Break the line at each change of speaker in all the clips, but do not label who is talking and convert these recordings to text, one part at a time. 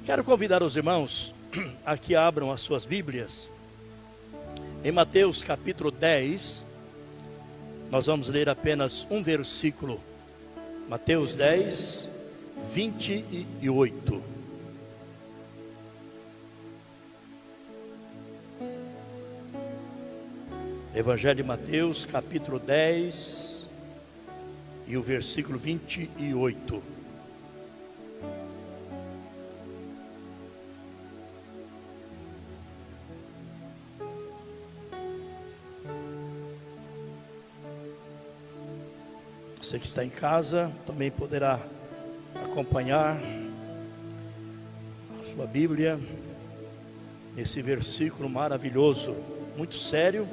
Quero convidar os irmãos a que abram as suas Bíblias. Em Mateus capítulo 10, nós vamos ler apenas um versículo. Mateus 10, 28. Evangelho de Mateus capítulo 10 e o versículo 28. Você que está em casa também poderá acompanhar a sua Bíblia nesse versículo maravilhoso, muito sério,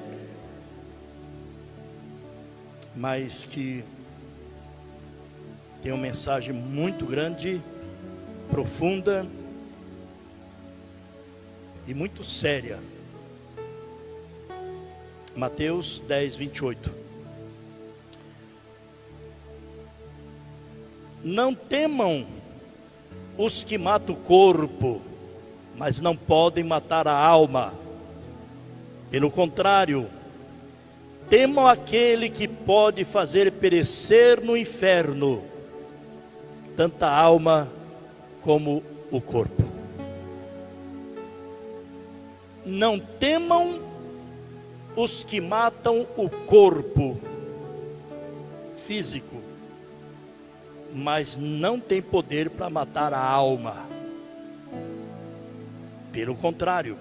mas que tem uma mensagem muito grande, profunda e muito séria. Mateus 10, 28. Não temam os que matam o corpo, mas não podem matar a alma. Pelo contrário, temam aquele que pode fazer perecer no inferno tanto a alma como o corpo. Não temam os que matam o corpo físico, mas não tem poder para matar a alma. Pelo contrário,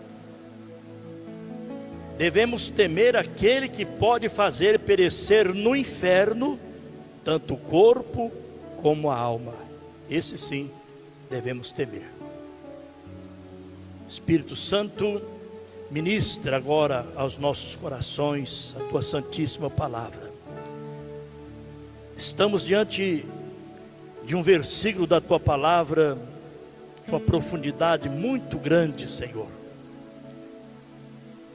devemos temer aquele que pode fazer perecer no inferno tanto o corpo como a alma. Esse sim devemos temer. Espírito Santo, ministra agora aos nossos corações a tua santíssima palavra. Estamos diante de um versículo da tua palavra, de uma profundidade muito grande, Senhor.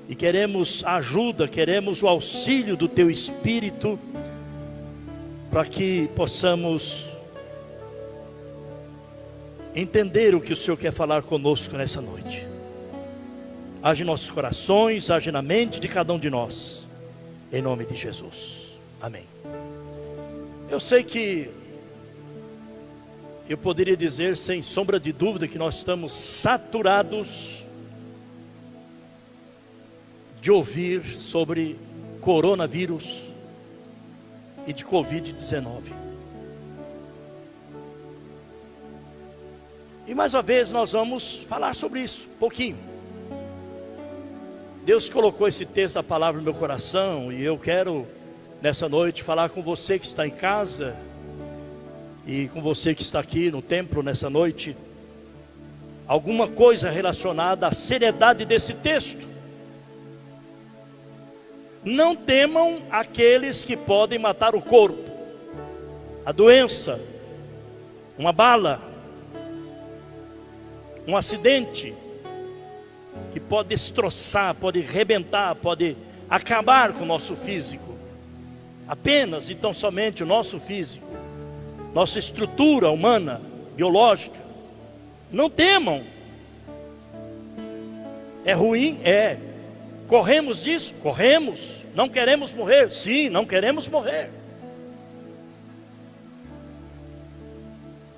E queremos a ajuda, queremos o auxílio do teu Espírito, para que possamos entender o que o Senhor quer falar conosco nessa noite. Age em nossos corações, age na mente de cada um de nós, em nome de Jesus, amém. Eu sei que eu poderia dizer sem sombra de dúvida que nós estamos saturados de ouvir sobre coronavírus e de Covid-19. E mais uma vez nós vamos falar sobre isso, um pouquinho. Deus colocou esse texto da palavra no meu coração e eu quero nessa noite falar com você que está em casa e com você que está aqui no templo nessa noite, alguma coisa relacionada à seriedade desse texto. Não temam aqueles que podem matar o corpo, a doença, uma bala, um acidente, que pode destroçar, pode arrebentar, pode acabar com o nosso físico, apenas e tão somente o nosso físico, nossa estrutura humana, biológica. Não temam. É ruim? É. Corremos disso? Corremos. Não queremos morrer? Sim, não queremos morrer.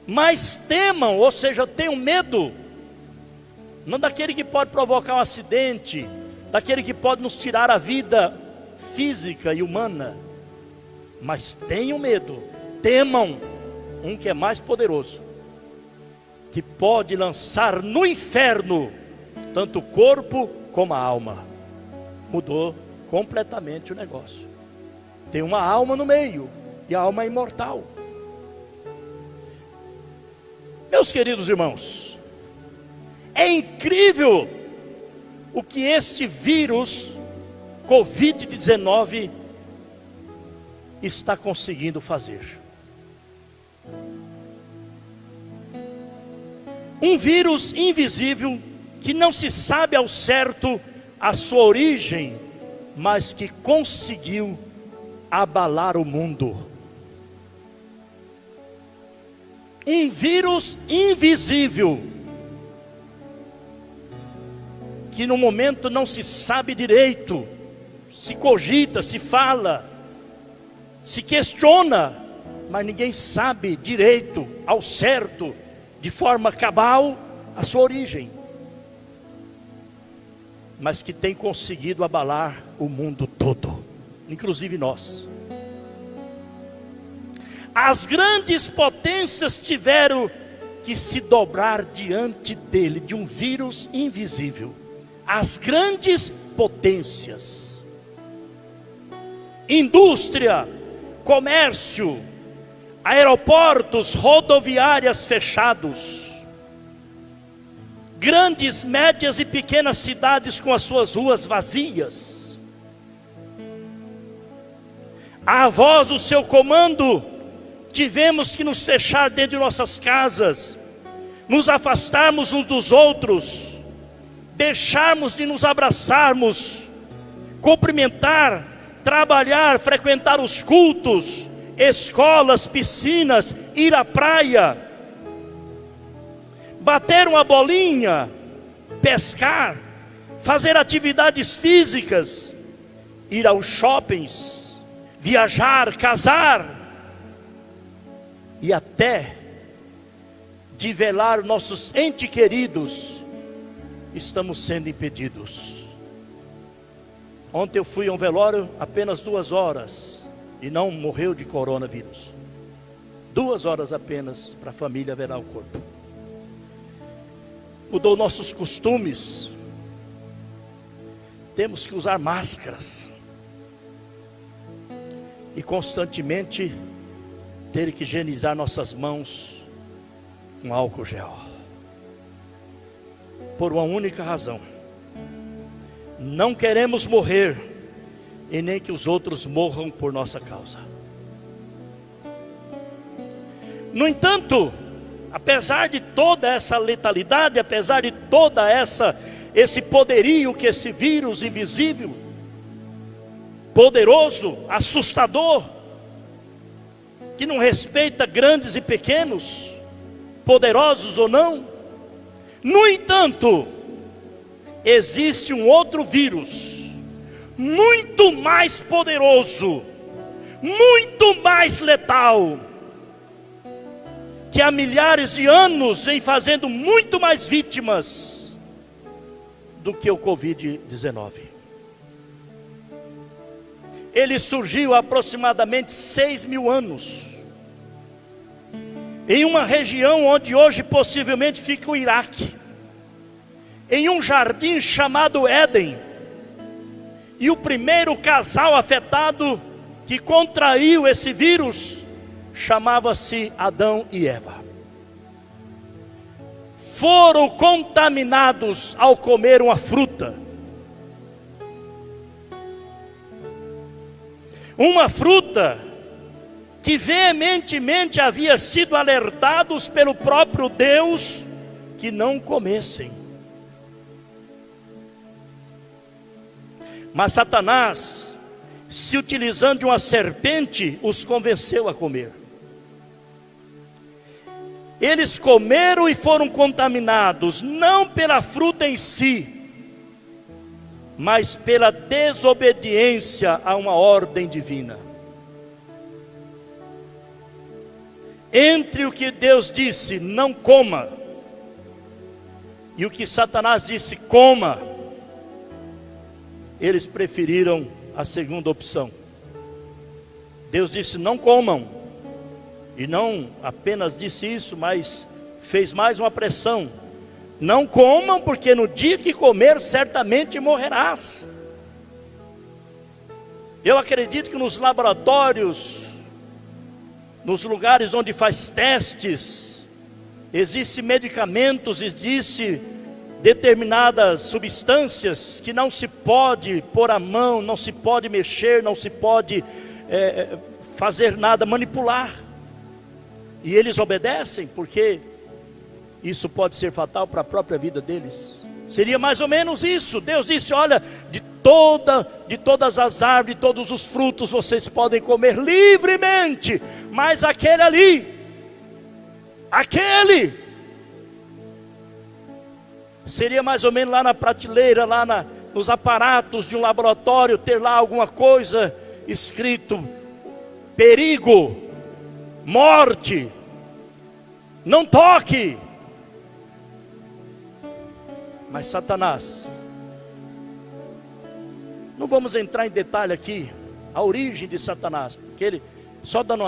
Mas temam, ou seja, tenham medo, não daquele que pode provocar um acidente, daquele que pode nos tirar a vida física e humana, mas tenham medo, temam um que é mais poderoso, que pode lançar no inferno tanto o corpo como a alma. Mudou completamente o negócio. Tem uma alma no meio, e a alma é imortal. Meus queridos irmãos, é incrível o que este vírus Covid-19 está conseguindo fazer. Um vírus invisível que não se sabe ao certo a sua origem, mas que conseguiu abalar o mundo. Um vírus invisível que no momento não se sabe direito, se cogita, se fala, se questiona, mas ninguém sabe direito, ao certo, de forma cabal, a sua origem, mas que tem conseguido abalar o mundo todo, inclusive nós. As grandes potências tiveram que se dobrar diante dele, de um vírus invisível. As grandes potências, indústria, comércio, aeroportos, rodoviárias fechados, grandes, médias e pequenas cidades com as suas ruas vazias. À voz do seu comando, tivemos que nos fechar dentro de nossas casas, nos afastarmos uns dos outros, deixarmos de nos abraçarmos, cumprimentar, trabalhar, frequentar os cultos, escolas, piscinas, ir à praia, bater uma bolinha, pescar, fazer atividades físicas, ir aos shoppings, viajar, casar, e até de velar nossos entes queridos, estamos sendo impedidos. Ontem eu fui a um velório apenas 2 horas, e não morreu de coronavírus. 2 horas apenas para a família velar o corpo. Mudou nossos costumes, temos que usar máscaras, e constantemente ter que higienizar nossas mãos com álcool gel, por uma única razão: não queremos morrer, e nem que os outros morram por nossa causa. No entanto, apesar de toda essa letalidade, apesar de toda esse poderio que esse vírus invisível, poderoso, assustador, que não respeita grandes e pequenos, poderosos ou não, no entanto, existe um outro vírus, muito mais poderoso, muito mais letal, que há milhares de anos vem fazendo muito mais vítimas do que o Covid-19. Ele surgiu há aproximadamente 6.000 anos, em uma região onde hoje possivelmente fica o Iraque, em um jardim chamado Éden. E o primeiro casal afetado que contraiu esse vírus chamava-se Adão e Eva. Foram contaminados ao comer uma fruta. Uma fruta que veementemente havia sido alertados pelo próprio Deus que não comessem. Mas Satanás, se utilizando de uma serpente, os convenceu a comer. Eles comeram e foram contaminados, não pela fruta em si, mas pela desobediência a uma ordem divina. Entre o que Deus disse, não coma, e o que Satanás disse, coma, eles preferiram a segunda opção. Deus disse, não comam, e não apenas disse isso, mas fez mais uma pressão: não comam, porque no dia que comer, certamente morrerás. Eu acredito que nos laboratórios, nos lugares onde faz testes, existem medicamentos, existe determinadas substâncias que não se pode pôr a mão, não se pode mexer, não se pode fazer nada, manipular. E eles obedecem, porque isso pode ser fatal para a própria vida deles. Seria mais ou menos isso. Deus disse, olha, de todas as árvores, de todos os frutos vocês podem comer livremente, mas aquele Seria mais ou menos lá na prateleira, nos aparatos de um laboratório, ter lá alguma coisa escrito: perigo, morte, não toque. Mas Satanás, não vamos entrar em detalhe aqui, a origem de Satanás, porque ele, só dando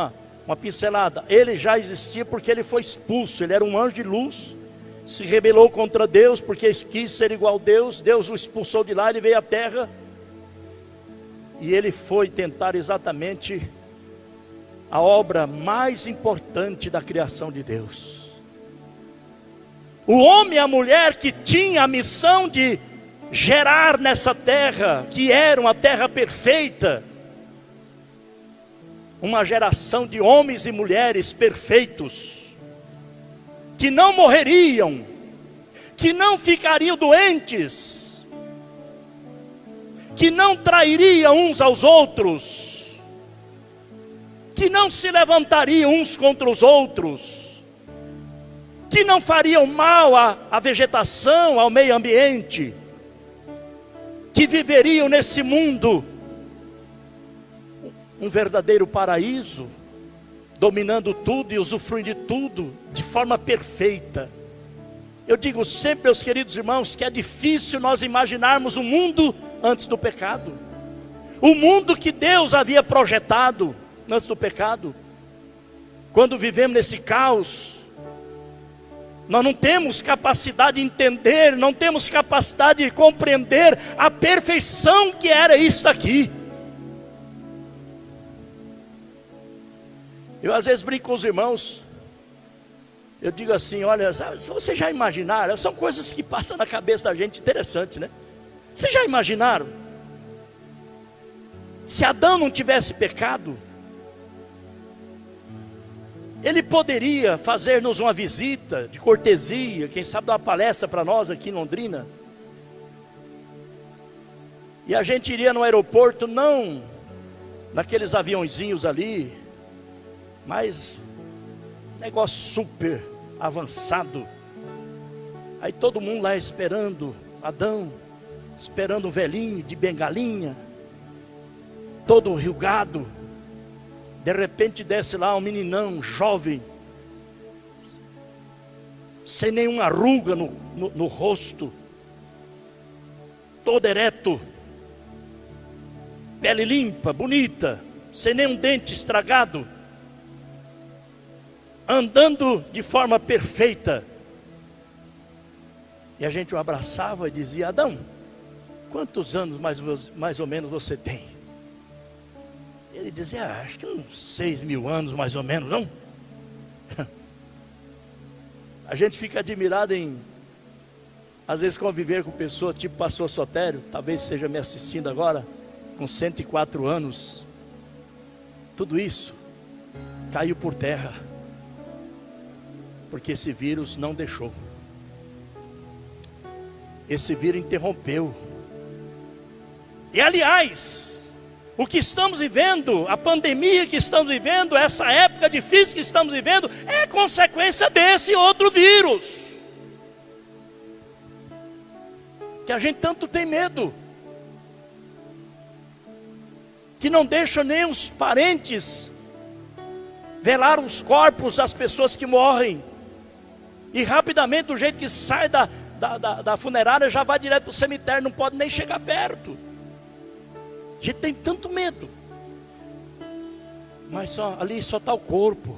uma pincelada, ele já existia porque ele foi expulso, ele era um anjo de luz, se rebelou contra Deus, porque quis ser igual a Deus, Deus o expulsou de lá, ele veio à terra, e ele foi tentar exatamente a obra mais importante da criação de Deus. O homem e a mulher que tinha a missão de gerar nessa terra, que era uma terra perfeita, uma geração de homens e mulheres perfeitos, que não morreriam, que não ficariam doentes, que não trairiam uns aos outros, que não se levantariam uns contra os outros, que não fariam mal à vegetação, ao meio ambiente, que viveriam nesse mundo um verdadeiro paraíso, dominando tudo e usufruindo de tudo de forma perfeita. Eu digo sempre, meus queridos irmãos, que é difícil nós imaginarmos um mundo antes do pecado, o mundo que Deus havia projetado antes do pecado. Quando vivemos nesse caos, nós não temos capacidade de entender, não temos capacidade de compreender a perfeição que era isso aqui. Eu às vezes brinco com os irmãos, eu digo assim: olha, sabe, se vocês já imaginaram, são coisas que passam na cabeça da gente, interessante, né? Vocês já imaginaram? Se Adão não tivesse pecado, ele poderia fazer-nos uma visita de cortesia, quem sabe dar uma palestra para nós aqui em Londrina, e a gente iria no aeroporto, não naqueles aviãozinhos ali, mas negócio super avançado. Aí todo mundo lá esperando Adão, esperando o velhinho de bengalinha, todo enrugado. De repente desce lá um meninão jovem, sem nenhuma ruga no rosto, todo ereto, pele limpa, bonita, sem nenhum dente estragado, andando de forma perfeita. E a gente o abraçava e dizia: Adão, quantos anos mais ou menos você tem? Ele dizia: acho que uns 6.000 anos mais ou menos, não? A gente fica admirado em, às vezes, conviver com pessoas tipo pastor Sotério, talvez esteja me assistindo agora, com 104 anos. Tudo isso caiu por terra, porque esse vírus não deixou. Esse vírus interrompeu. E aliás, o que estamos vivendo, a pandemia que estamos vivendo, essa época difícil que estamos vivendo, é consequência desse outro vírus, que a gente tanto tem medo, que não deixa nem os parentes velar os corpos das pessoas que morrem, e rapidamente, do jeito que sai da funerária, já vai direto para o cemitério, não pode nem chegar perto. A gente tem tanto medo, mas ali só está o corpo,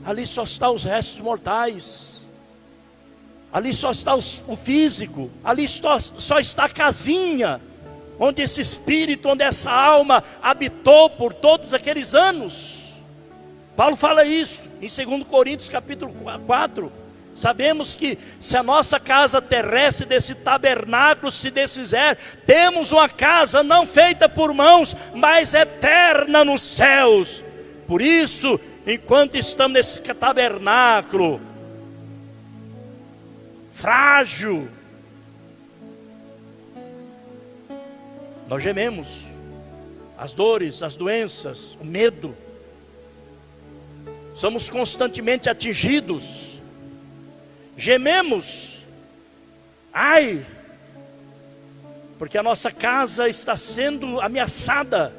ali só está os restos mortais, ali só está o físico, ali só está a casinha, onde esse espírito, onde essa alma habitou por todos aqueles anos. Paulo fala isso em 2 Coríntios capítulo 4. Sabemos que se a nossa casa terrestre desse tabernáculo se desfizer, temos uma casa não feita por mãos, mas eterna nos céus. Por isso, enquanto estamos nesse tabernáculo frágil, nós gememos as dores, as doenças, o medo. Somos constantemente atingidos. Gememos Ai, porque a nossa casa está sendo ameaçada.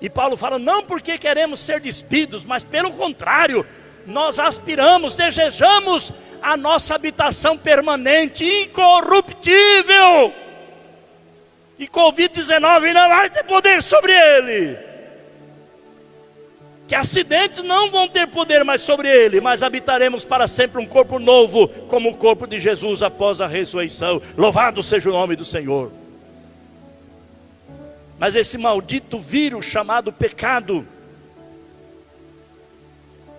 E Paulo fala, não porque queremos ser despidos, mas pelo contrário, nós aspiramos, desejamos a nossa habitação permanente, incorruptível. E Covid-19 não vai ter poder sobre ele. Que acidentes não vão ter poder mais sobre ele, mas habitaremos para sempre um corpo novo, como o corpo de Jesus após a ressurreição. Louvado seja o nome do Senhor. Mas esse maldito vírus chamado pecado,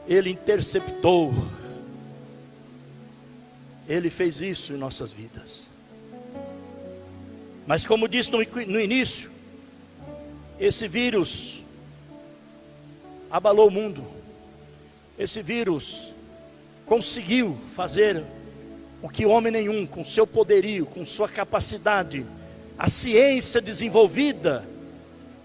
ele interceptou. Ele fez isso em nossas vidas. Mas como disse no início, esse vírus abalou o mundo. Esse vírus conseguiu fazer o que homem nenhum, com seu poderio, com sua capacidade, a ciência desenvolvida,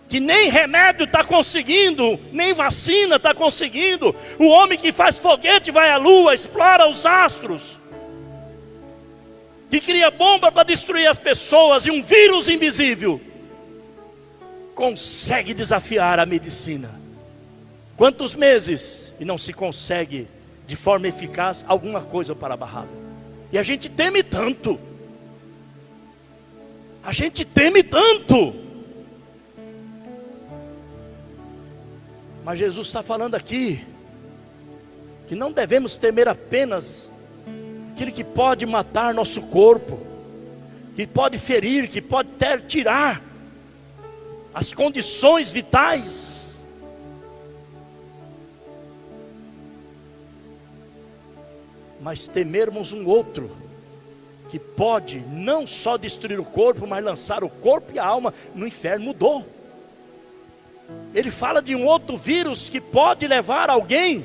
que nem remédio está conseguindo, nem vacina está conseguindo. O homem que faz foguete, vai à lua, explora os astros, que cria bomba para destruir as pessoas, e um vírus invisível consegue desafiar a medicina. Quantos meses e não se consegue de forma eficaz alguma coisa para barrá-lo? E a gente teme tanto. A gente teme tanto. Mas Jesus está falando aqui que não devemos temer apenas aquele que pode matar nosso corpo, que pode ferir, que pode tirar as condições vitais. Mas temermos um outro, que pode não só destruir o corpo, mas lançar o corpo e a alma no inferno. Mudou. Ele fala de um outro vírus que pode levar alguém,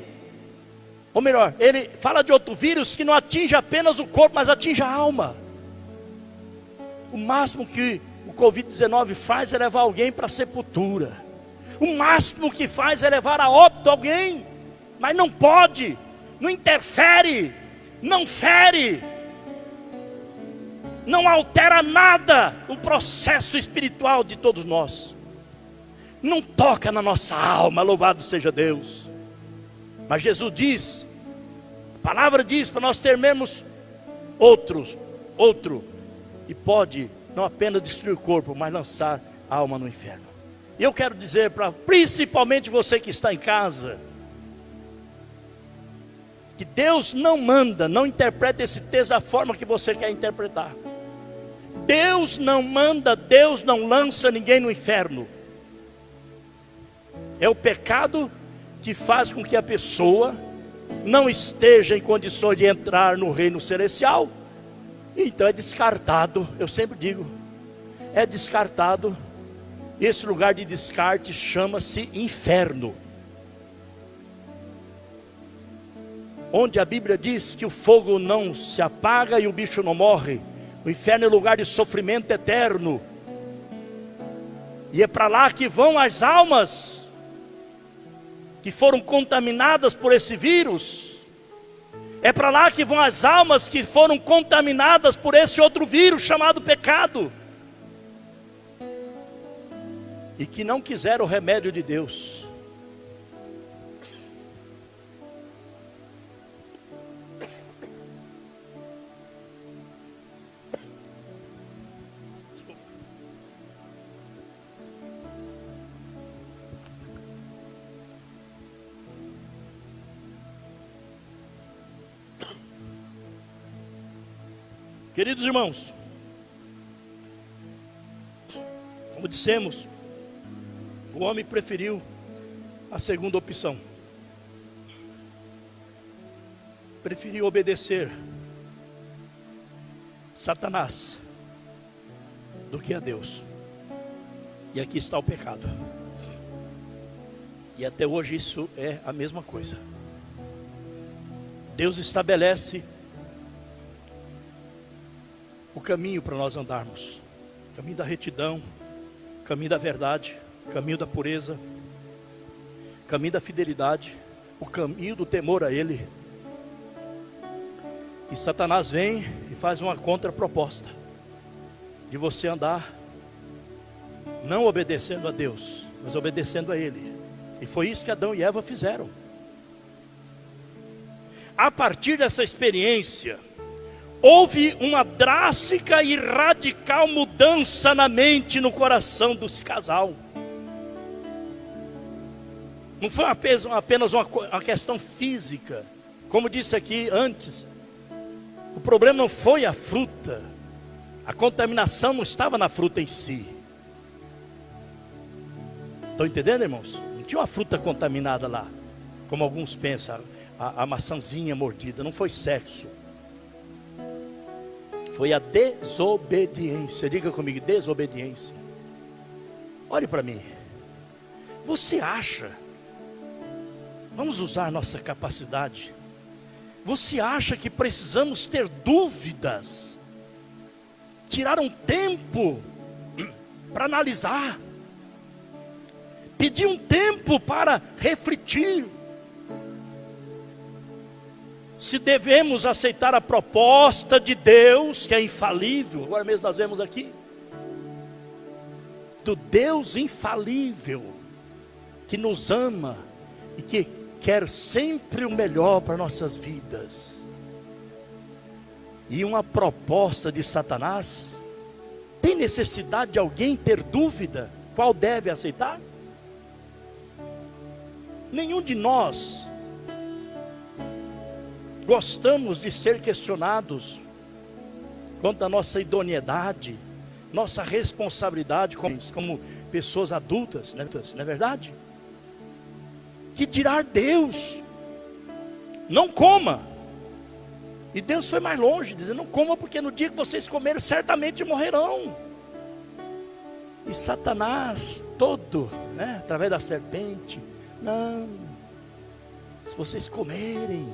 ou melhor, ele fala de outro vírus que não atinge apenas o corpo, mas atinge a alma. O máximo que o Covid-19 faz é levar alguém para a sepultura. O máximo que faz é levar a óbito alguém, mas não pode, não interfere, não fere, não altera nada o processo espiritual de todos nós. Não toca na nossa alma, louvado seja Deus. Mas Jesus diz, a palavra diz para nós termos outro, e pode não apenas destruir o corpo, mas lançar a alma no inferno. E eu quero dizer para principalmente você que está em casa, que Deus não manda, não interpreta esse texto da forma que você quer interpretar. Deus não manda, Deus não lança ninguém no inferno. É o pecado que faz com que a pessoa não esteja em condições de entrar no reino celestial. Então é descartado, eu sempre digo, é descartado. Esse lugar de descarte chama-se inferno, onde a Bíblia diz que o fogo não se apaga e o bicho não morre. O inferno é lugar de sofrimento eterno, e é para lá que vão as almas que foram contaminadas por esse vírus. É para lá que vão as almas que foram contaminadas por esse outro vírus chamado pecado, e que não quiseram o remédio de Deus. Queridos irmãos, como dissemos, o homem preferiu a segunda opção. Preferiu obedecer Satanás do que a Deus. E aqui está o pecado. E até hoje isso é a mesma coisa. Deus estabelece o caminho para nós andarmos, caminho da retidão, caminho da verdade, caminho da pureza, caminho da fidelidade, o caminho do temor a Ele. E Satanás vem e faz uma contraproposta de você andar não obedecendo a Deus, mas obedecendo a Ele. E foi isso que Adão e Eva fizeram. A partir dessa experiência, houve uma drástica e radical mudança na mente e no coração desse casal. Não foi apenas uma questão física. Como disse aqui antes, o problema não foi a fruta. A contaminação não estava na fruta em si. Estão entendendo, irmãos? Não tinha uma fruta contaminada lá, como alguns pensam, a maçãzinha mordida. Não foi sexo. Foi a desobediência. Diga comigo, desobediência. Olhe para mim. Você acha, vamos usar nossa capacidade, você acha que precisamos ter dúvidas, tirar um tempo para analisar, pedir um tempo para refletir, se devemos aceitar a proposta de Deus, que é infalível? Agora mesmo nós vemos aqui, do Deus infalível, que nos ama e que quer sempre o melhor para nossas vidas. E uma proposta de Satanás, tem necessidade de alguém ter dúvida qual deve aceitar? Nenhum de nós gostamos de ser questionados quanto à nossa idoneidade, nossa responsabilidade como pessoas adultas, não é verdade? Que dirá Deus, não coma. E Deus foi mais longe, dizendo, não coma, porque no dia que vocês comerem, certamente morrerão. E Satanás todo, através da serpente, não, se vocês comerem.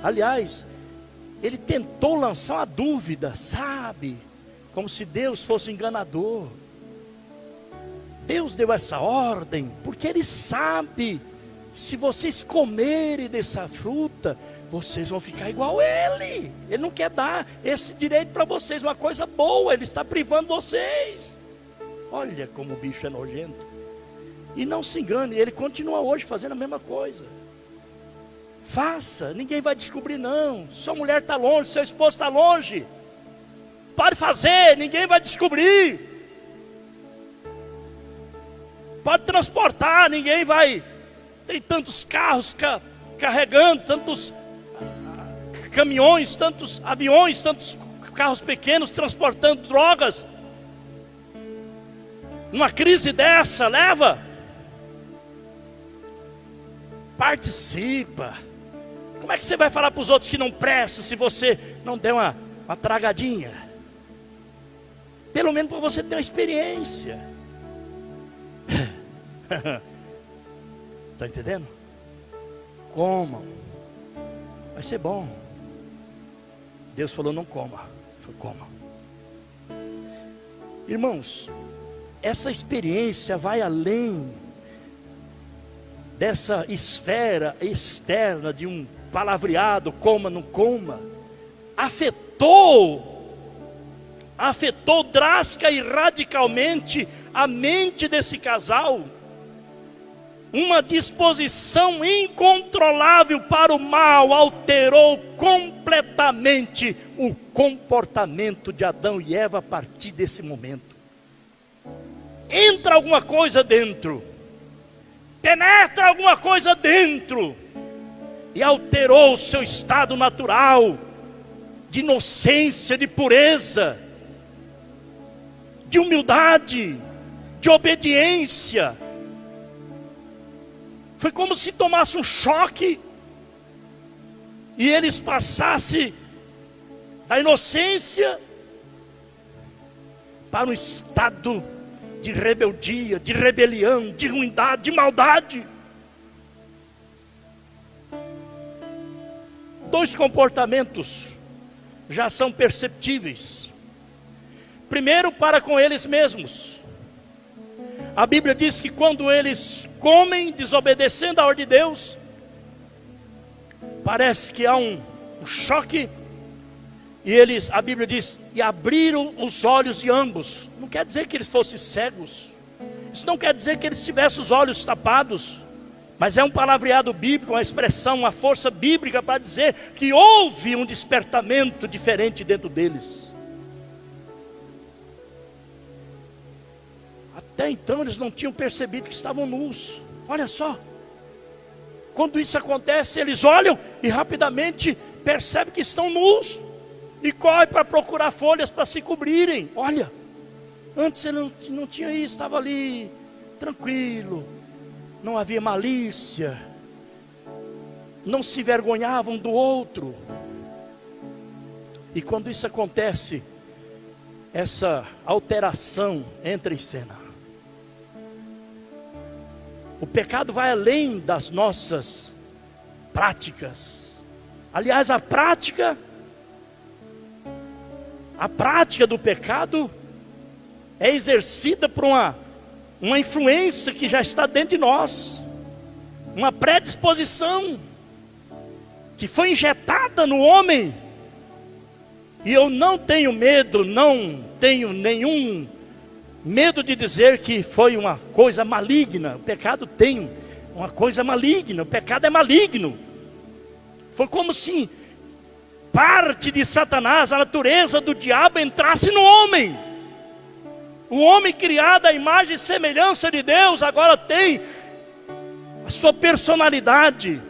Aliás, ele tentou lançar uma dúvida, sabe? Como se Deus fosse enganador. Deus deu essa ordem, porque Ele sabe, se vocês comerem dessa fruta, vocês vão ficar igual a Ele. Ele não quer dar esse direito para vocês, uma coisa boa, Ele está privando vocês. Olha como o bicho é nojento. E não se engane, Ele continua hoje fazendo a mesma coisa. Faça, ninguém vai descobrir não. Sua mulher está longe, seu esposo está longe. Pode fazer, ninguém vai descobrir. Pode transportar, ninguém vai. Tem tantos carros carregando, tantos caminhões, tantos aviões, tantos carros pequenos transportando drogas. Numa crise dessa, leva. Participa. Como é que você vai falar para os outros que não presta se você não der uma tragadinha? Pelo menos para você ter uma experiência. Está entendendo? Comam. Vai ser bom. Deus falou não coma. Foi coma. Irmãos, essa experiência vai além dessa esfera externa de um palavreado, coma, não coma. Afetou drástica e radicalmente a mente desse casal. Uma disposição incontrolável para o mal alterou completamente o comportamento de Adão e Eva a partir desse momento. Entra alguma coisa dentro, penetra alguma coisa dentro e alterou o seu estado natural de inocência, de pureza, de humildade, de obediência. Foi como se tomasse um choque e eles passassem da inocência para um estado de rebeldia, de rebelião, de ruindade, de maldade. Dois comportamentos já são perceptíveis. Primeiro, para com eles mesmos. A Bíblia diz que quando eles comem, desobedecendo a ordem de Deus, parece que há um choque E eles, a Bíblia diz, e abriram os olhos de ambos. Não quer dizer que eles fossem cegos. Isso não quer dizer que eles tivessem os olhos tapados. Mas é um palavreado bíblico, uma expressão, uma força bíblica para dizer que houve um despertamento diferente dentro deles. Até então eles não tinham percebido que estavam nus. Olha só. Quando isso acontece, eles olham e rapidamente percebem que estão nus. E correm para procurar folhas para se cobrirem. Olha, antes ele não tinha isso, estava ali, tranquilo. Não havia malícia. Não se envergonhavam do outro. E quando isso acontece, essa alteração entra em cena. O pecado vai além das nossas práticas. Aliás, a prática do pecado é exercida por uma influência que já está dentro de nós, uma predisposição que foi injetada no homem. E eu não tenho medo, não tenho nenhum medo de dizer que foi uma coisa maligna. O pecado tem uma coisa maligna, o pecado é maligno. Foi como se parte de Satanás, a natureza do diabo entrasse no homem. O homem criado à imagem e semelhança de Deus agora tem a sua personalidade.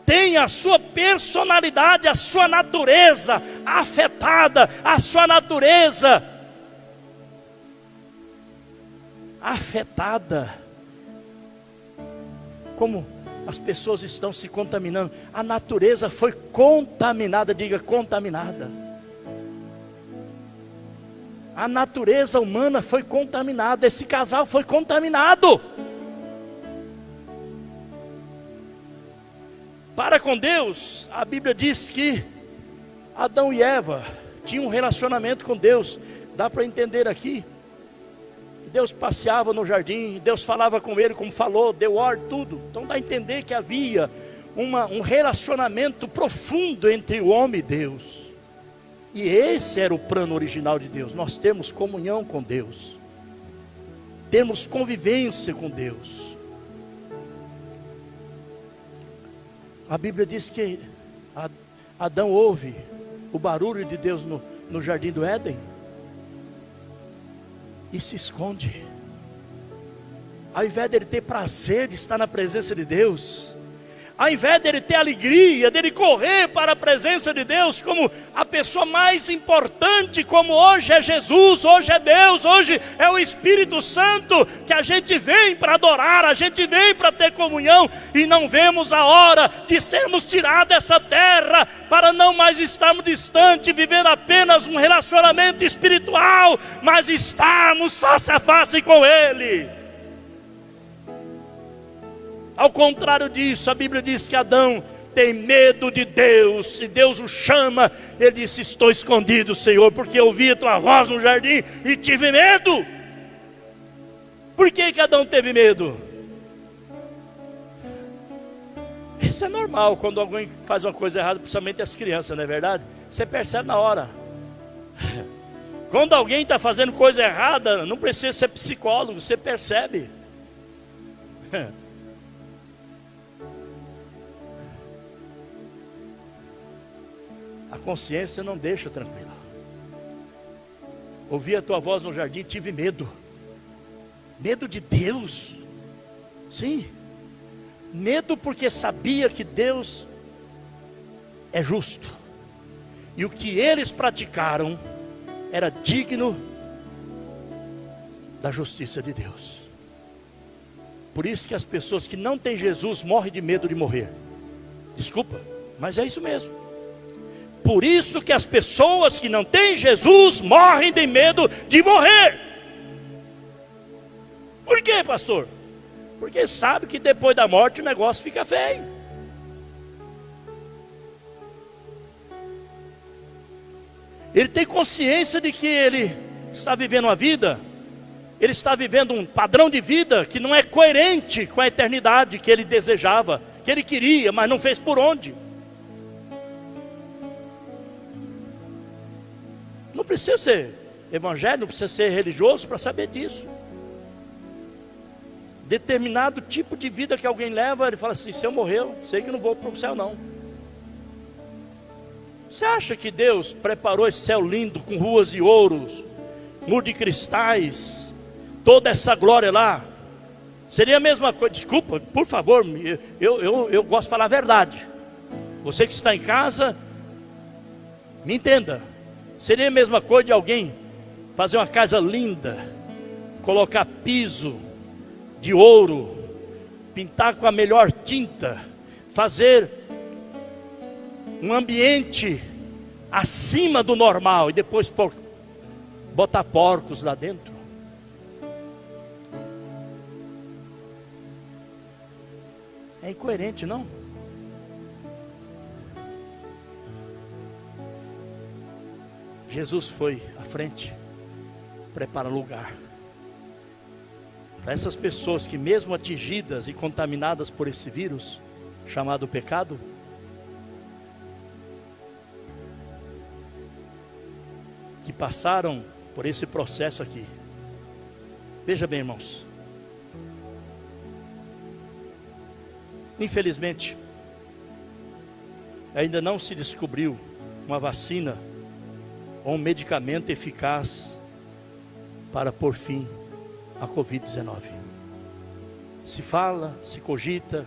Tem a sua personalidade, a sua natureza afetada, a sua natureza afetada. Como as pessoas estão se contaminando. A natureza foi contaminada, diga contaminada. A natureza humana foi contaminada, esse casal foi contaminado. Para com Deus, a Bíblia diz que Adão e Eva tinham um relacionamento com Deus. Dá para entender aqui. Deus passeava no jardim, Deus falava com ele como falou, deu ordem, tudo. Então dá a entender que havia um relacionamento profundo entre o homem e Deus. E esse era o plano original de Deus. Nós temos comunhão com Deus, temos convivência com Deus. A Bíblia diz que Adão ouve o barulho de Deus no jardim do Éden e se esconde. Ao invés dele ter prazer de estar na presença de Deus, ao invés dele ter alegria, dele correr para a presença de Deus como a pessoa mais importante, como hoje é Jesus, hoje é Deus, hoje é o Espírito Santo, que a gente vem para adorar, a gente vem para ter comunhão, e não vemos a hora de sermos tirados dessa terra, para não mais estarmos distantes, vivendo apenas um relacionamento espiritual, mas estarmos face a face com Ele. Ao contrário disso, a Bíblia diz que Adão tem medo de Deus, e Deus o chama. Ele disse: estou escondido, Senhor, porque ouvi a tua voz no jardim e tive medo. Por que Adão teve medo? Isso é normal quando alguém faz uma coisa errada, principalmente as crianças, não é verdade? Você percebe na hora. Quando alguém está fazendo coisa errada, não precisa ser psicólogo, você percebe. A consciência não deixa tranquila. Ouvi a tua voz no jardim, tive medo. Medo de Deus? Sim. Medo porque sabia que Deus é justo. E o que eles praticaram era digno da justiça de Deus. Por isso que as pessoas que não têm Jesus morrem de medo de morrer. Desculpa, mas é isso mesmo. Por isso que as pessoas que não têm Jesus morrem de medo de morrer. Por quê, pastor? Porque sabe que depois da morte o negócio fica feio. Ele tem consciência de que ele está vivendo uma vida, ele está vivendo um padrão de vida que não é coerente com a eternidade que ele desejava, que ele queria, mas não fez por onde. precisa ser evangélico, não precisa ser religioso para saber disso. Determinado tipo de vida que alguém leva, ele fala assim: se eu morrer, eu sei que não vou para o céu não. Você acha que Deus preparou esse céu lindo, com ruas de ouros, muro de cristais, toda essa glória lá? Seria a mesma coisa, desculpa, por favor, eu gosto de falar a verdade. Você que está em casa, me entenda. Seria a mesma coisa de alguém fazer uma casa linda, colocar piso de ouro, pintar com a melhor tinta, fazer um ambiente acima do normal e depois botar porcos lá dentro? É incoerente, não? Jesus foi à frente, prepara lugar para essas pessoas que, mesmo atingidas e contaminadas por esse vírus chamado pecado, que passaram por esse processo aqui. Veja bem, irmãos, infelizmente ainda não se descobriu uma vacina ou um medicamento eficaz para pôr fim à Covid-19. Se fala, se cogita,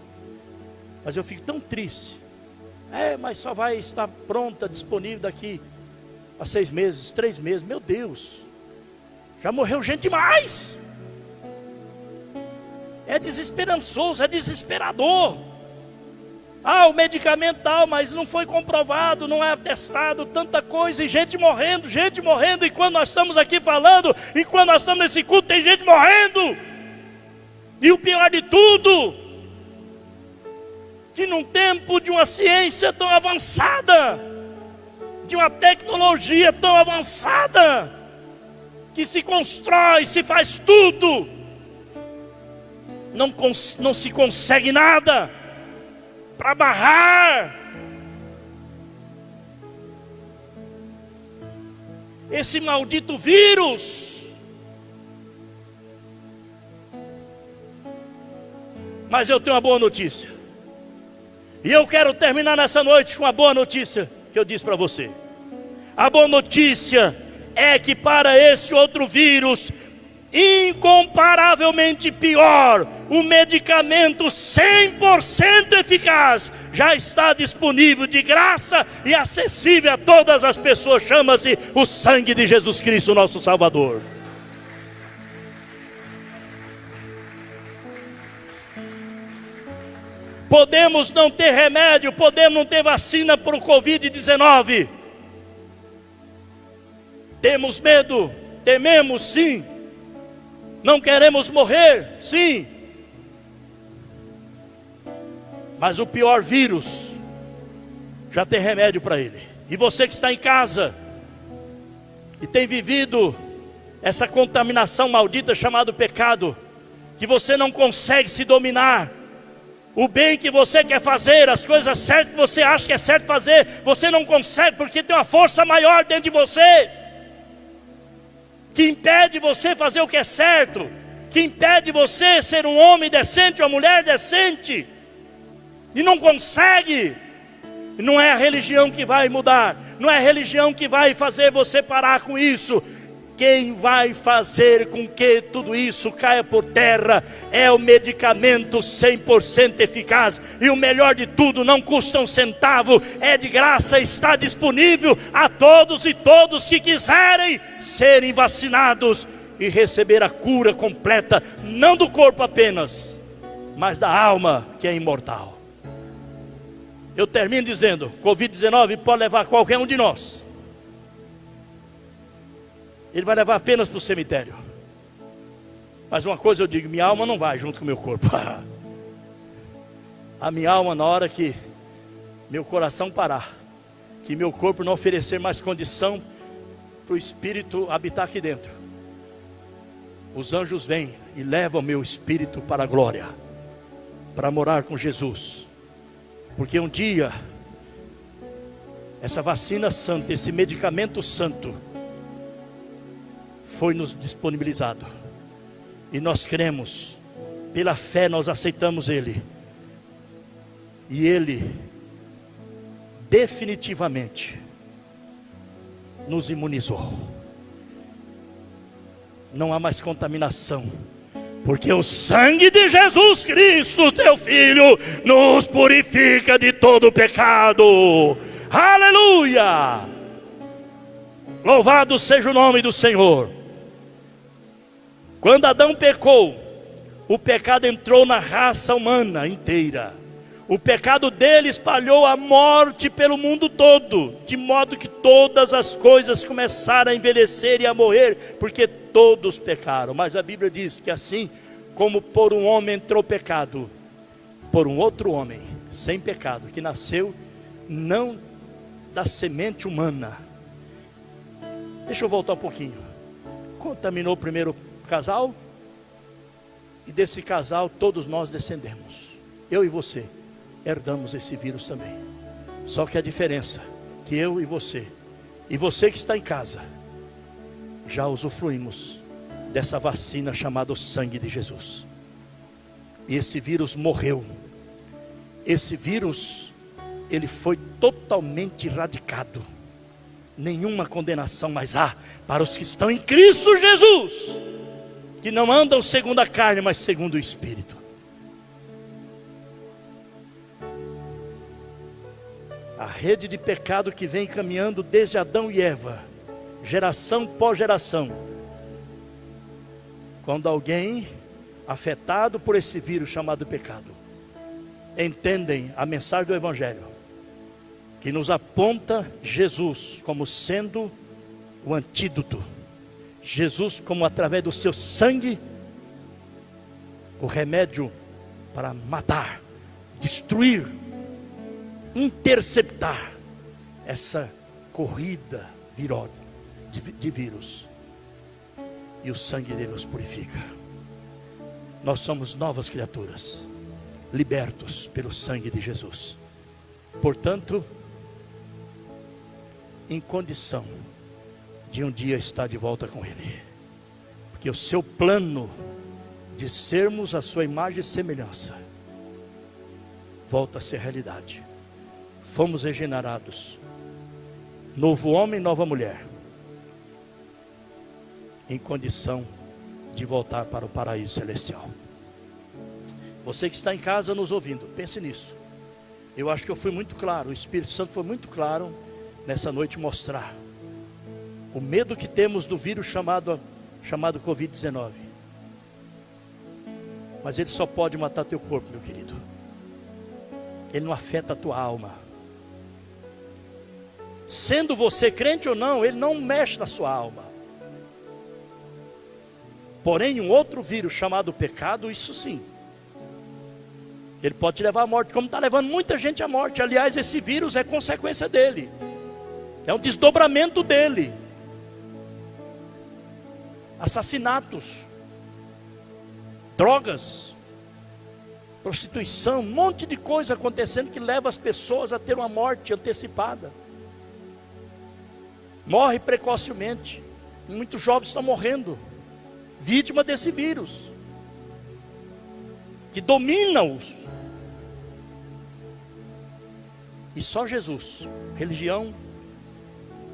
mas eu fico tão triste. Mas só vai estar pronta, disponível daqui a 6 meses, 3 meses. Meu Deus, já morreu gente demais. É desesperançoso, é desesperador. O medicamento tal, mas não foi comprovado, não é testado, tanta coisa, e gente morrendo, e quando nós estamos aqui falando, e quando nós estamos nesse culto, tem gente morrendo. E o pior de tudo, que num tempo de uma ciência tão avançada, de uma tecnologia tão avançada, que se constrói, se faz tudo, não se consegue nada para barrar esse maldito vírus. Mas eu tenho uma boa notícia, e eu quero terminar nessa noite com uma boa notícia que eu disse para você. A boa notícia é que para esse outro vírus, incomparavelmente pior, o medicamento 100% eficaz já está disponível de graça e acessível a todas as pessoas. Chama-se o sangue de Jesus Cristo, nosso Salvador. Podemos não ter remédio, podemos não ter vacina para o Covid-19. Temos medo, tememos sim. Não queremos morrer, sim. Mas o pior vírus já tem remédio para ele. E você que está em casa e tem vivido essa contaminação maldita chamada pecado, que você não consegue se dominar, o bem que você quer fazer, as coisas certas que você acha que é certo fazer, você não consegue porque tem uma força maior dentro de você, que impede você fazer o que é certo, que impede você ser um homem decente, uma mulher decente, e não consegue. Não é a religião que vai mudar, não é a religião que vai fazer você parar com isso. Quem vai fazer com que tudo isso caia por terra é o medicamento 100% eficaz. E o melhor de tudo, não custa um centavo, é de graça, está disponível a todos e todos que quiserem serem vacinados e receber a cura completa, não do corpo apenas, mas da alma, que é imortal. Eu termino dizendo, Covid-19 pode levar qualquer um de nós. Ele vai levar apenas para o cemitério. Mas uma coisa eu digo, minha alma não vai junto com o meu corpo. A minha alma, na hora que meu coração parar, que meu corpo não oferecer mais condição para o Espírito habitar aqui dentro, os anjos vêm e levam meu espírito para a glória, para morar com Jesus. Porque um dia, essa vacina santa, esse medicamento santo, foi nos disponibilizado. E nós cremos, pela fé nós aceitamos Ele. E Ele definitivamente nos imunizou. Não há mais contaminação, porque o sangue de Jesus Cristo, teu Filho, nos purifica de todo o pecado. Aleluia! Louvado seja o nome do Senhor. Quando Adão pecou, o pecado entrou na raça humana inteira. O pecado dele espalhou a morte pelo mundo todo, de modo que todas as coisas começaram a envelhecer e a morrer, porque todos pecaram. Mas a Bíblia diz que assim como por um homem entrou o pecado, por um outro homem sem pecado, que nasceu não da semente humana. Deixa eu voltar um pouquinho. Contaminou o primeiro casal, e desse casal todos nós descendemos. Eu e você herdamos esse vírus também. Só que a diferença que eu e você que está em casa, já usufruímos dessa vacina chamada o sangue de Jesus. E esse vírus morreu. Esse vírus, ele foi totalmente erradicado. Nenhuma condenação mais há para os que estão em Cristo Jesus, que não andam segundo a carne, mas segundo o Espírito. A rede de pecado que vem caminhando desde Adão e Eva, geração pós geração. Quando alguém afetado por esse vírus chamado pecado, entendem a mensagem do Evangelho, que nos aponta Jesus como sendo o antídoto, Jesus como através do seu sangue, o remédio para matar, destruir, interceptar essa corrida de vírus. E o sangue dele nos purifica. Nós somos novas criaturas, libertos pelo sangue de Jesus. Portanto, em condição de um dia estar de volta com Ele, porque o seu plano de sermos a sua imagem e semelhança volta a ser realidade. Fomos regenerados, novo homem, nova mulher, em condição de voltar para o paraíso celestial. Você que está em casa nos ouvindo, pense nisso. Eu acho que eu fui muito claro, o Espírito Santo foi muito claro nessa noite mostrar o medo que temos do vírus chamado Covid-19. Mas ele só pode matar teu corpo, meu querido. Ele não afeta a tua alma. Sendo você crente ou não, ele não mexe na sua alma. Porém, um outro vírus chamado pecado, isso sim, ele pode te levar à morte, como está levando muita gente à morte. Aliás, esse vírus é consequência dele, é um desdobramento dele. Assassinatos, drogas, prostituição, um monte de coisa acontecendo que leva as pessoas a ter uma morte antecipada. Morre precocemente. Muitos jovens estão morrendo, vítima desse vírus, que domina-os. E só Jesus, religião,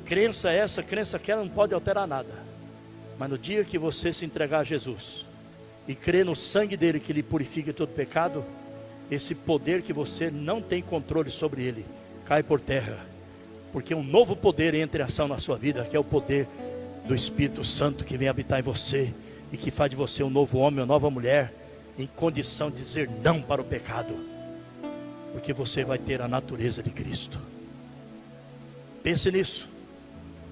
crença essa, crença aquela, não pode alterar nada. Mas no dia que você se entregar a Jesus e crer no sangue dele que lhe purifica todo pecado, esse poder que você não tem controle sobre ele, cai por terra. Porque um novo poder entra em ação na sua vida, que é o poder do Espírito Santo que vem habitar em você e que faz de você um novo homem, uma nova mulher, em condição de dizer não para o pecado, porque você vai ter a natureza de Cristo. Pense nisso.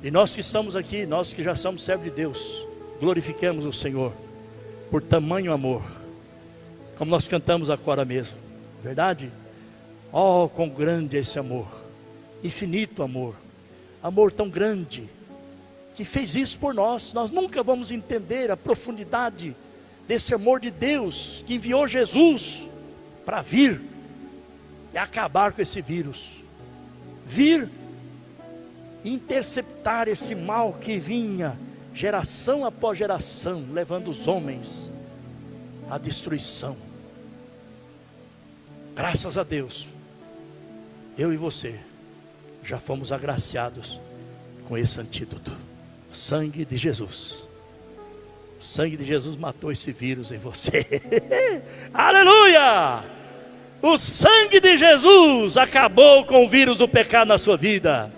E nós que estamos aqui, nós que já somos servos de Deus, glorifiquemos o Senhor por tamanho amor, como nós cantamos agora mesmo, verdade? Oh, quão grande é esse amor, infinito amor, amor tão grande, que fez isso por nós. Nós nunca vamos entender a profundidade desse amor de Deus, que enviou Jesus para vir e acabar com esse vírus, vir interceptar esse mal que vinha geração após geração, levando os homens à destruição. Graças a Deus, eu e você já fomos agraciados com esse antídoto. O sangue de Jesus. O sangue de Jesus matou esse vírus em você. Aleluia! O sangue de Jesus acabou com o vírus do pecado na sua vida.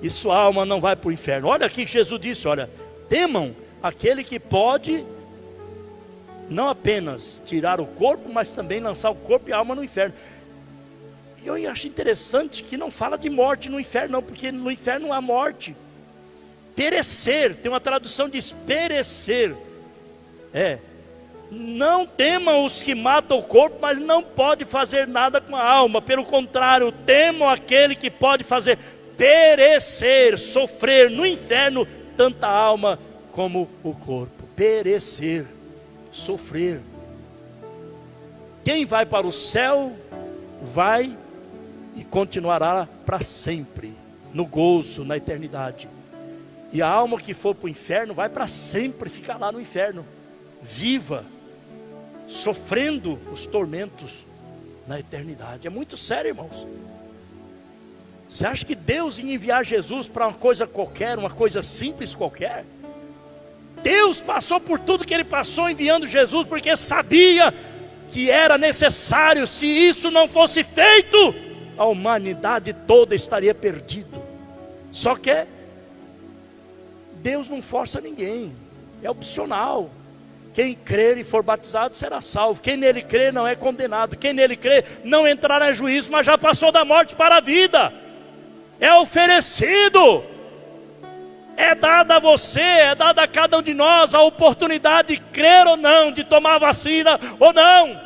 E sua alma não vai para o inferno. Olha aqui que Jesus disse, olha, temam aquele que pode não apenas tirar o corpo, mas também lançar o corpo e a alma no inferno. E eu acho interessante que não fala de morte no inferno não, porque no inferno não há morte. Perecer, tem uma tradução de perecer. Não temam os que matam o corpo, mas não pode fazer nada com a alma. Pelo contrário, temam aquele que pode fazer perecer, sofrer no inferno, tanto a alma como o corpo. Perecer, sofrer. Quem vai para o céu, vai e continuará para sempre, no gozo, na eternidade. E a alma que for para o inferno, vai para sempre ficar lá no inferno, viva, sofrendo os tormentos na eternidade. É muito sério, irmãos. Você acha que Deus ia enviar Jesus para uma coisa qualquer, uma coisa simples qualquer? Deus passou por tudo que Ele passou enviando Jesus, porque sabia que era necessário. Se isso não fosse feito, a humanidade toda estaria perdida. Só que Deus não força ninguém, é opcional. Quem crer e for batizado será salvo. Quem nele crê não é condenado. Quem nele crê não entrará em juízo, mas já passou da morte para a vida. É oferecido, é dada a você, é dada a cada um de nós a oportunidade de crer ou não, de tomar vacina ou não,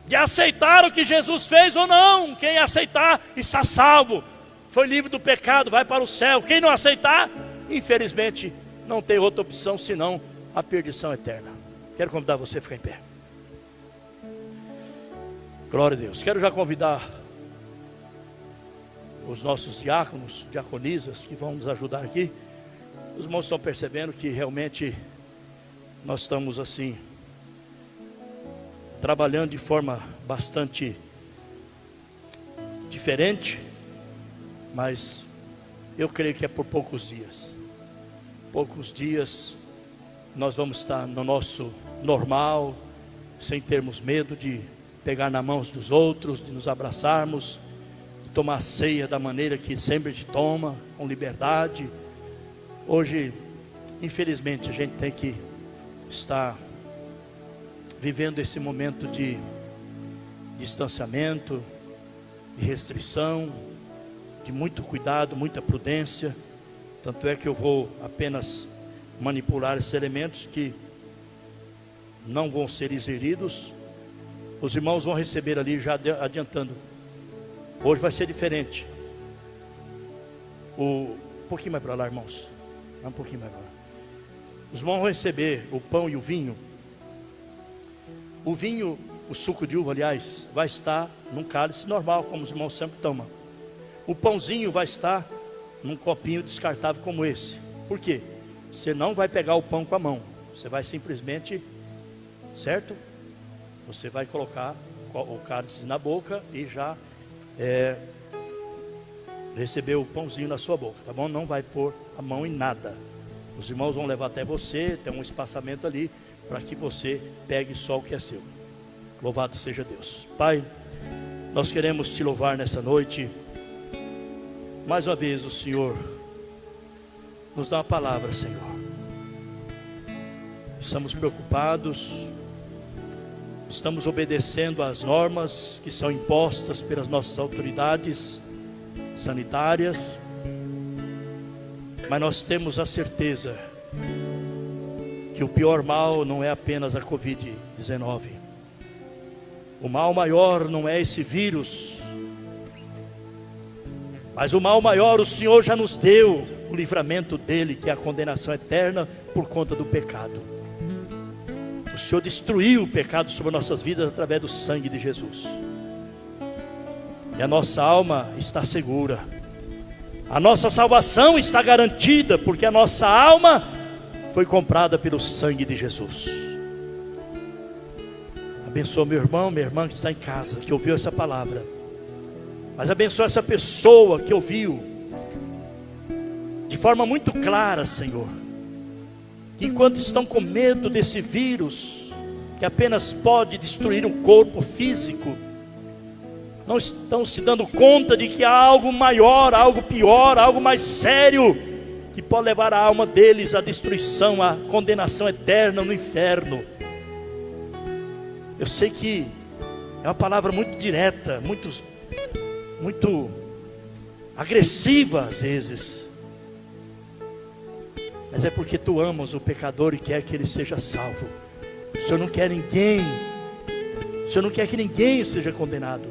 de aceitar o que Jesus fez ou não. Quem aceitar está salvo, foi livre do pecado, vai para o céu. Quem não aceitar, infelizmente, não tem outra opção senão a perdição eterna. Quero convidar você a ficar em pé. Glória a Deus. Quero já convidar os nossos diáconos, diaconisas que vão nos ajudar aqui. Os irmãos estão percebendo que realmente nós estamos assim, trabalhando de forma bastante diferente, mas eu creio que é por poucos dias. Poucos dias nós vamos estar no nosso normal, sem termos medo de pegar nas mãos dos outros, de nos abraçarmos, de tomar ceia da maneira que sempre a gente toma, com liberdade. Hoje, infelizmente, a gente tem que estar vivendo esse momento de distanciamento, de restrição, de muito cuidado, muita prudência. Tanto é que eu vou apenas manipular esses elementos que não vão ser ingeridos. Os irmãos vão receber ali, já adiantando. Hoje vai ser diferente. Um pouquinho mais para lá, irmãos. Um pouquinho mais para lá. Os irmãos vão receber o pão e o vinho. O vinho, o suco de uva, aliás, vai estar num cálice normal, como os irmãos sempre tomam. O pãozinho vai estar num copinho descartável como esse. Por quê? Você não vai pegar o pão com a mão. Você vai simplesmente, certo? Você vai colocar o cálice na boca e já receber o pãozinho na sua boca, tá bom? Não vai pôr a mão em nada. Os irmãos vão levar até você, tem um espaçamento ali, para que você pegue só o que é seu. Louvado seja Deus. Pai, nós queremos te louvar nessa noite. Mais uma vez o Senhor nos dá uma palavra, Senhor. Estamos preocupados, estamos obedecendo às normas que são impostas pelas nossas autoridades sanitárias, mas nós temos a certeza que o pior mal não é apenas a Covid-19. O mal maior não é esse vírus, mas o mal maior o Senhor já nos deu o livramento dele, que é a condenação eterna por conta do pecado. O Senhor destruiu o pecado sobre nossas vidas através do sangue de Jesus. E a nossa alma está segura. A nossa salvação está garantida, porque a nossa alma foi comprada pelo sangue de Jesus. Abençoa meu irmão, minha irmã que está em casa, que ouviu essa palavra. Mas abençoa essa pessoa que ouviu de forma muito clara, Senhor, que enquanto estão com medo desse vírus, que apenas pode destruir o corpo físico, não estão se dando conta de que há algo maior, algo pior, algo mais sério, que pode levar a alma deles à destruição, à condenação eterna no inferno. Eu sei que é uma palavra muito direta, muito agressiva às vezes, mas é porque tu amas o pecador e quer que ele seja salvo. O Senhor não quer ninguém, o Senhor não quer que ninguém seja condenado.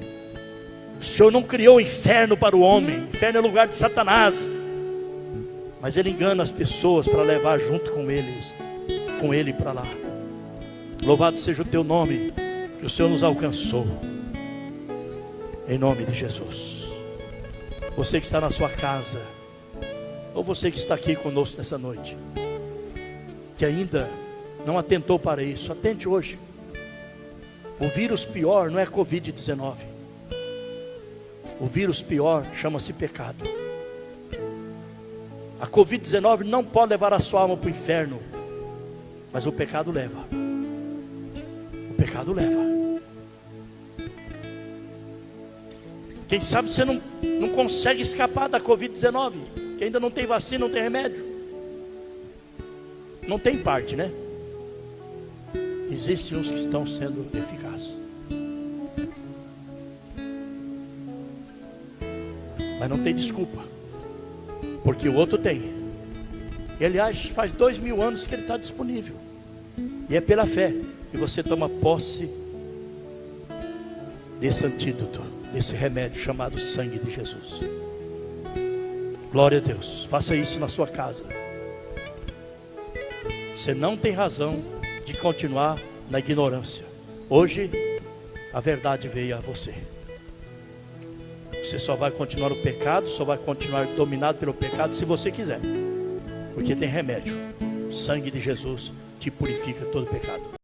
O Senhor não criou o inferno para o homem. O inferno é lugar de Satanás, mas ele engana as pessoas para levar junto com ele para lá. Louvado seja o teu nome, que o Senhor nos alcançou, em nome de Jesus. Você que está na sua casa, ou você que está aqui conosco nessa noite, que ainda não atentou para isso, atente hoje. O vírus pior não é Covid-19. O vírus pior chama-se pecado. A Covid-19 não pode levar a sua alma para o inferno, mas o pecado leva. O pecado leva. Quem sabe você não consegue escapar da Covid-19, que ainda não tem vacina, não tem remédio. Não tem parte, né? Existem uns que estão sendo eficazes, mas não tem desculpa, porque o outro tem. E aliás, faz 2000 anos que ele está disponível, e é pela fé que você toma posse desse antídoto, desse remédio chamado sangue de Jesus. Glória a Deus. Faça isso na sua casa. Você não tem razão de continuar na ignorância. Hoje a verdade veio a você. Você só vai continuar no pecado, só vai continuar dominado pelo pecado se você quiser, porque tem remédio. O sangue de Jesus te purifica todo pecado.